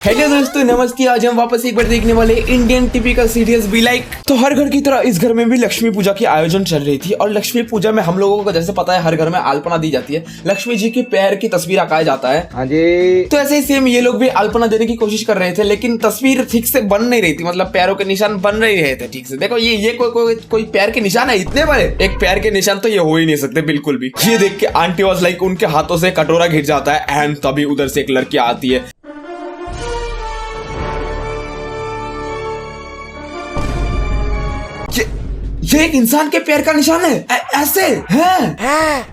Hello दोस्तों, नमस्ते। आज हम वापस एक बार देखने वाले Indian typical serials be like. तो हर घर की तरह इस घर में भी लक्ष्मी पूजा की आयोजन चल रही थी और लक्ष्मी पूजा में हम लोगों को जैसे पता है हर घर में अल्पना दी जाती है, लक्ष्मी जी के पैर की तस्वीर आंका जाता है। हाँ जी। तो ऐसे ही सेम ये लोग भी अल्पना देने की कोशिश कर रहे थे, लेकिन तस्वीर ठीक से बन नहीं रही थी, मतलब पैरों के निशान बन नहीं रहे थे ठीक से। देखो ये कोई पैर के निशान है इतने बड़े, एक पैर के निशान तो ये हो ही नहीं सकते बिल्कुल भी। ये देख के आंटी वाज लाइक उनके हाथों से कटोरा घिर जाता है एंड तभी उधर से एक लड़की आती है। ये एक इंसान के पैर का निशान है, ऐसे है।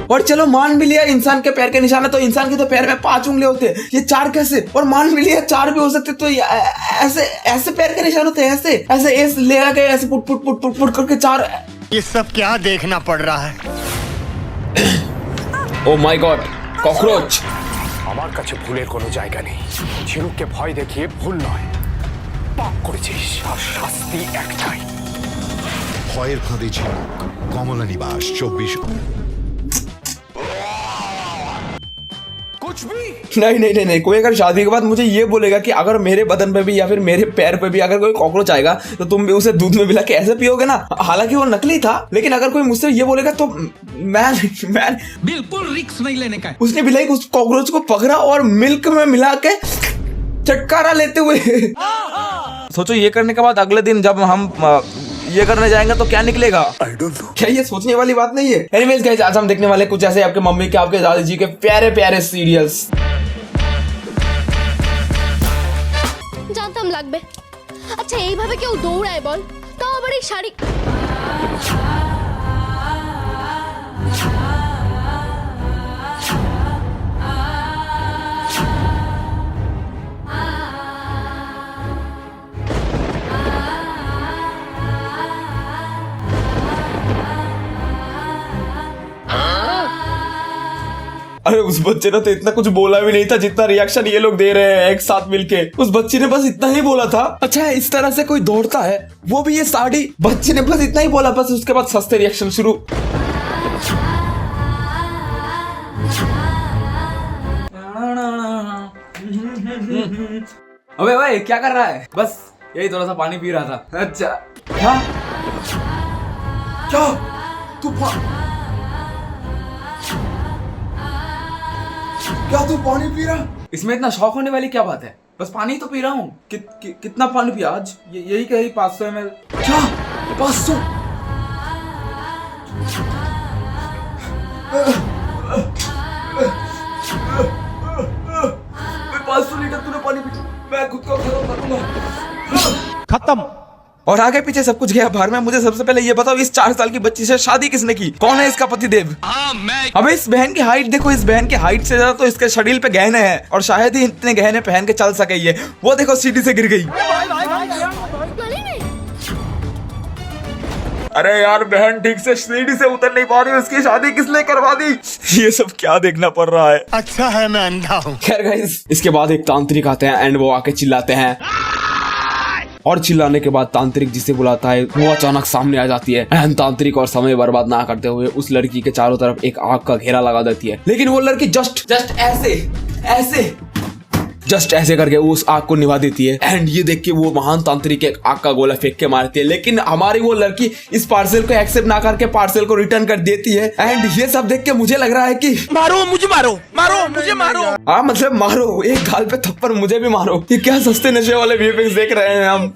और चलो मान भी लिया इंसान के पैर के निशान है, तो इंसान के तो पैर में 5 उंगली होते हैं, ये 4 कैसे? और मान भी लिया 4 भी हो सकते, तो ऐसे पैर के निशान होते हैं, ऐसे ले आ गए, ऐसे पुट करके 4। ये सब क्या देखना पड़ रहा है? Oh my God, cockroach. আমার কাছে ভুলের কোনো জায়গা নেই। ঝিনুককে ভয় দেখিয়ে ভুল নয়, পাপ করেছিস আর শাস্তি একটাই। ভয়ের ফাঁদে ঝিনুক, কমলা নিবাস 24। नहीं, कोई अगर शादी के बाद मुझे ये बोलेगा कि अगर मेरे बदन पे भी या फिर मेरे पैर पे भी अगर कोई कॉकरोच आएगा तो तुम भी उसे दूध में मिला के ऐसे पियोगे ना। हालांकि वो नकली था, लेकिन अगर कोई मुझसे ये बोलेगा तो मैं बिल्कुल रिस्क नहीं लेने का। उसने भी लाइक उस कॉकरोच को पकड़ा और मिल्क में मिला के चटकारा लेते हुए। सोचो ये करने के बाद अगले दिन जब हम ये करने जाएंगे तो क्या निकलेगा? क्या ये सोचने वाली बात नहीं है? एनीवेज गाइस, आज हम देखने वाले कुछ ऐसे आपके मम्मी के, आपके दादाजी के प्यारे प्यारे सीरियल्स। জানতাম লাগবে। আচ্ছা এইভাবে কেউ দৌড়ায় বল? তাও আবার এই শাড়ি। अरे उस बच्चे ने तो इतना कुछ बोला भी नहीं था जितना रिएक्शन ये लोग दे रहे हैं एक साथ मिलके। उस बच्चे ने बस इतना ही बोला था। अच्छा इस तरह से कोई दौड़ता है, वो भी ये साड़ी। बच्चे ने बस इतना ही बोला, बस उसके बाद सस्ते रिएक्शन शुरू। अबे भाई क्या कर रहा है? बस यही थोड़ा सा पानी पी रहा था। अच्छा हाँ क्या तू क्या तू पानी पी रहा? इसमें इतना शौक होने वाली क्या बात है? बस पानी तो पी रहा हूँ। कितना पानी पिया आज? यही कही 500 ml। क्या 500? मैं 500 लीटर तूने पानी पी, मैं खुद को खत्म कर दूंगा। खत्म। और आगे पीछे सब कुछ गया बाहर में। मुझे सबसे पहले ये बताओ, इस 4 साल की बच्ची से शादी किसने की? कौन है इसका पतिदेव? अबे इस बहन की हाइट देखो, इस बहन की हाइट से ज्यादा तो इसके शरीर पे गहने हैं और शायद ही इतने गहने पहन के चल सके ये। वो देखो सीढ़ी से गिर गई। अरे यार बहन ठीक से सीढ़ी से उतर नहीं पा रही, उसकी शादी किसने करवा दी? ये सब क्या देखना पड़ रहा है? अच्छा है मैं अंधा हूँ। खैर गाइस, इसके बाद एक तांत्रिक आते हैं एंड वो आके चिल्लाते हैं और चिल्लाने के बाद तांत्रिक जिसे बुलाता है वो अचानक सामने आ जाती है एंड तांत्रिक और समय बर्बाद ना करते हुए उस लड़की के चारों तरफ एक आग का घेरा लगा देती है। लेकिन वो लड़की जस्ट ऐसे करके उस आग को निभा देती है एंड ये देख के वो महान तांत्रिक एक आग का गोला फेंक के मारती है। लेकिन हमारी वो लड़की इस पार्सल को एक्सेप्ट ना करके पार्सल को रिटर्न कर देती है एंड ये सब देख के मुझे लग रहा है कि मारो मुझे मारो। हाँ मतलब मारो, एक गाल पे थप्पड़ मुझे भी मारो। ये क्या सस्ते नशे वाले वीएफएक्स देख रहे हैं हम?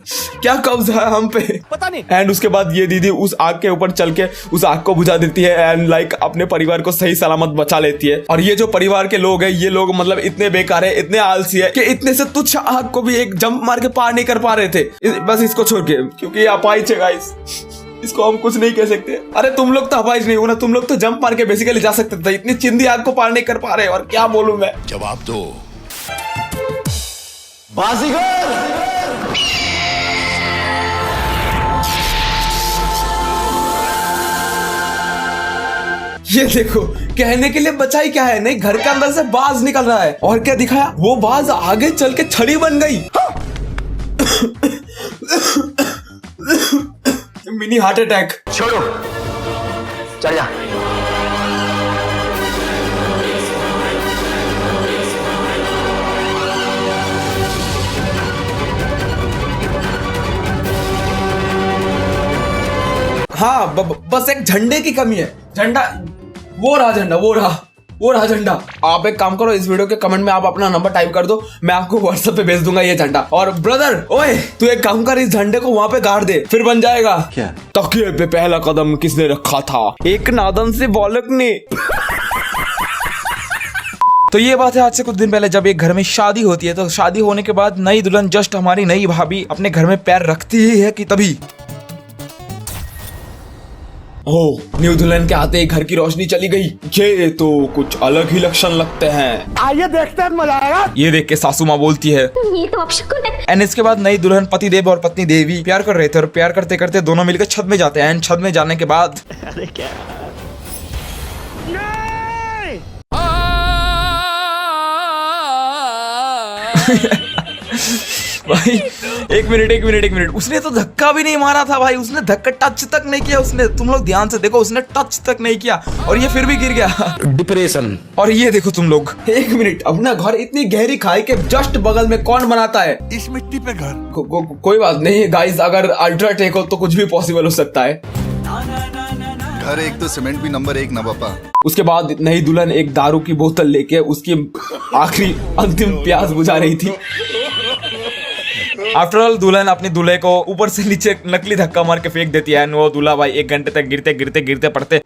क्या कब्जा है हम पे? पता नहीं। एंड उसके बाद ये दीदी उस आग के ऊपर चल के उस आग को बुझा देती है एंड लाइक अपने परिवार को सही सलामत बचा लेती है। और ये जो परिवार के लोग हैं, ये लोग मतलब इतने बेकार है, इतने आलसी है कि इतने से तुच्छ आग को भी एक जंप मार के पार नहीं कर पा रहे थे। बस इसको छोड़ के, क्योंकि ये अपाहिज है गाइस, इसको हम कुछ नहीं कह सकते। अरे तुम लोग तो अपाहिज नहीं हो ना, तुम लोग तो जंप मार के बेसिकली जा सकते थे। इतनी चिंदी आग को पार नहीं कर पा रहे, और क्या बोलूं मैं? जवाब दो। ये देखो, कहने के लिए बचा ही क्या है, नहीं घर के अंदर से बाज निकल रहा है। और क्या दिखाया? वो बाज आगे चल के छड़ी बन गई। Mini heart attack. छोड़ो, चल जा। हाँ बस एक झंडे की कमी है। झंडा वो रहा झंडा। आप एक काम करो, इस वीडियो के कमेंट में आप अपना नंबर टाइप कर दो, मैं आपको व्हाट्सएप पे भेज दूंगा ये झंडा। और ब्रदर ओए तू एक काम कर, इस झंडे को वहां पे गाड़ दे, फिर बन जाएगा। क्या? तकिए पे पहला कदम किसने रखा था? एक नादन से बालक ने। तो ये बात है, आज से कुछ दिन पहले जब एक घर में शादी होती है, तो शादी होने के बाद नई दुल्हन जस्ट हमारी नई भाभी अपने घर में पैर रखती ही है कि तभी ओह, न्यू दुल्हन के आते ही घर की रोशनी चली गई। ये तो कुछ अलग ही लक्षण लगते हैं। आइए देखते हैं, मजा आएगा। ये देख के सासू माँ बोलती है ये तो अपशकुन है। एंड इसके बाद नई दुल्हन पति देव और पत्नी देवी प्यार कर रहे थे और प्यार करते करते दोनों मिलकर छत में जाते हैं। एंड छत में जाने के बाद भाई एक मिनट, उसने तो धक्का भी नहीं मारा था भाई, उसने धक्का टच तक नहीं किया उसने। तुम लोग ध्यान से देखो, उसने टच तक नहीं किया और ये फिर भी गिर गया। डिप्रेशन। और ये देखो तुम लोग, एक मिनट, अपना घर इतनी गहरी खाई के जस्ट बगल में कौन बनाता है? इस मिट्टी पे घर। कोई बात नहीं गाइस, अगर अल्ट्राटेक हो तो कुछ भी पॉसिबल हो सकता है। घर एक तो सीमेंट भी नंबर 1 ना पापा। उसके बाद नई दुल्हन एक दारू की बोतल लेके उसकी आखिरी अंतिम प्यास बुझा रही थी। आफ्टर ऑल दुल्हन अपनी दूल्हे को ऊपर से नीचे नकली धक्का मार के फेंक देती है। एंड वो दूल्हा भाई 1 घंटे तक गिरते पड़ते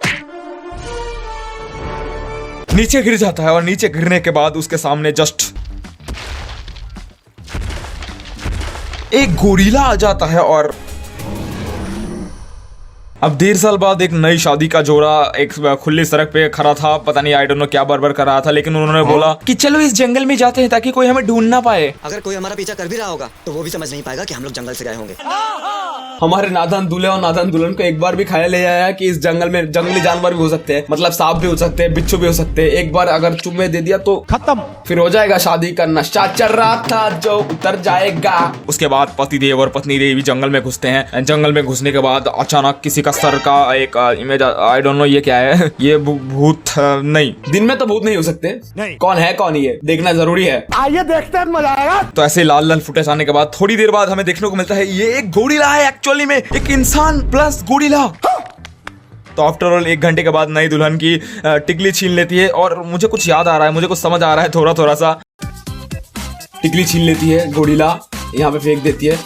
नीचे गिर जाता है। और नीचे गिरने के बाद उसके सामने जस्ट एक गोरिल्ला आ जाता है। और अब 1.5 साल बाद एक नई शादी का जोड़ा एक खुली सड़क पे खड़ा था, पता नहीं आई डोंट नो क्या बरबर कर रहा था, लेकिन उन्होंने बोला कि चलो इस जंगल में जाते हैं ताकि कोई हमें ढूंढ ना पाए। अगर कोई हमारा पीछा कर भी रहा होगा तो वो भी समझ नहीं पाएगा कि हम लोग जंगल से गए होंगे। हमारे नादान दूल्हे और नादान दुल्हन को एक बार भी ख्याल ले आया कि इस जंगल में जंगली जानवर भी हो सकते हैं, मतलब सांप भी हो सकते हैं, बिच्छू भी हो सकते हैं। एक बार अगर चुम्मे दे दिया तो खत्म, फिर हो जाएगा शादी का नशा चल रहा था जो उतर जाएगा। उसके बाद पति देव और पत्नी देवी जंगल में घुसते हैं। जंगल में घुसने के बाद अचानक किसी का सर का एक इमेज, आई डोंट नो ये क्या है, ये भूत नहीं, दिन में तो भूत नहीं हो सकते। नहीं। कौन है कौन ये देखना जरूरी है। आइए देखते हैं, मजा आएगा। तो ऐसे लाल लाल फुटेज आने के बाद थोड़ी देर बाद हमें देखने को मिलता है ये एक गोरिल्ला है, एक्चुअली में एक इंसान प्लस गोरिल्ला। तो आफ्टर ऑल 1 घंटे के बाद नई दुल्हन की टिकली छीन लेती है। और मुझे कुछ याद आ रहा है, मुझे कुछ समझ आ रहा है थोड़ा सा। टिकली छीन लेती है, गोरिल्ला यहाँ पे फेंक देती है।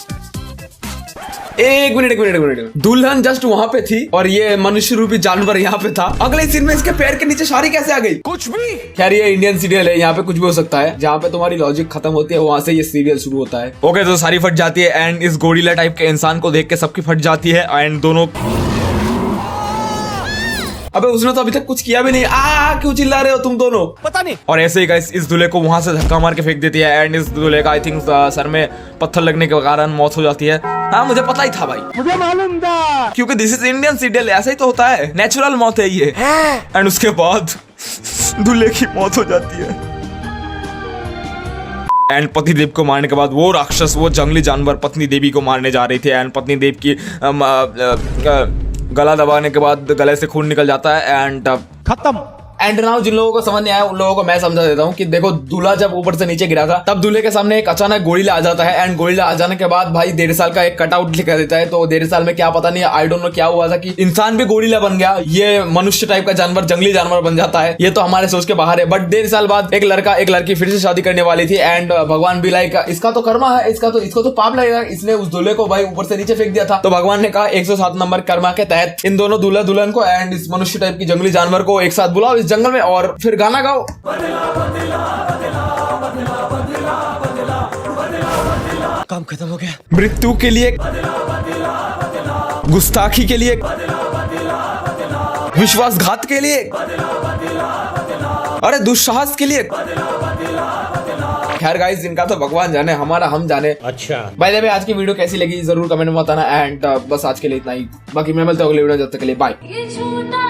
एक मिनट, दुल्हन जस्ट वहां पे थी और ये मनुष्य रूपी जानवर यहाँ पे था। अगले सीन में इसके पैर के नीचे साड़ी कैसे आ गई? कुछ भी। खैर ये इंडियन सीरियल है, यहाँ पे कुछ भी हो सकता है। जहाँ पे तुम्हारी लॉजिक खत्म होती है वहां से ये सीरियल शुरू होता है। ओके, तो सारी फट जाती है। एंड इस गोरिल्ला टाइप के इंसान को देख के सबकी फट जाती है। एंड दोनों, अबे उसने तो अभी तक कुछ किया भी नहीं, क्यों चिल्ला रहे हो तुम दोनों? पता नहीं। और ऐसे ही गाइस इस दूल्हे को वहां से धक्का मार के फेंक देती है। एंड इस दूल्हे का आई थिंक सर में पत्थर लगने के कारण मौत हो जाती है। हाँ, मुझे पता ही था भाई, मुझे मालूम था, क्योंकि दिस इज इंडियन सीरियल, ऐसा ही तो होता है, नेचुरल मौत है ये। एंड उसके बाद दूल्हे की मौत हो जाती है। एंड पति देव को मारने के बाद वो राक्षस, वो जंगली जानवर पत्नी देवी को मारने जा रही थी। एंड पत्नी देव की गला दबाने के बाद गले से खून निकल जाता है। एंड खत्म। एंड नाउ जिन लोगों को समझ नहीं आया उन लोगों को मैं समझा देता हूँ कि देखो, दूल्हा जब ऊपर से नीचे गिरा था तब दूल्हे के सामने एक अचानक गोरिल्ला आ जाता है। एंड गोरिल्ला आ जाने के बाद भाई 1.5 साल का एक कटआउट लिखा देता है। तो 1.5 साल में क्या पता नहीं, आई डोंट नो क्या हुआ था कि इंसान भी गोरिल्ला बन गया, ये मनुष्य टाइप का जानवर जंगली जानवर बन जाता है। ये तो हमारे सोच के बाहर है। बट 1.5 साल बाद एक लड़का एक लड़की फिर से शादी करने वाली थी। एंड भगवान भी लाइक इसका तो कर्मा है, इसको तो पाप लगेगा, इसने उस दूल्हे को भाई ऊपर से नीचे फेंक दिया था। तो भगवान ने कहा 107 नंबर कर्मा के तहत इन दोनों दूल्हा दुल्हन को एंड इस मनुष्य टाइप की जंगली जानवर को एक साथ बुलाओ इस जंगल में और फिर गाना गाओ। काम खत्म हो गया। मृत्यु के लिए, गुस्ताखी के लिए, विश्वासघात के लिए, अरे दुस्साहस के लिए। खैर गाइस, इनका तो भगवान जाने, हमारा हम जाने। अच्छा, बाय द वे आज की वीडियो कैसी लगी जरूर कमेंट में बताना। एंड बस आज के लिए इतना ही, बाकी मैं मिलता हूं अगले वीडियो, जब तक के लिए बाय।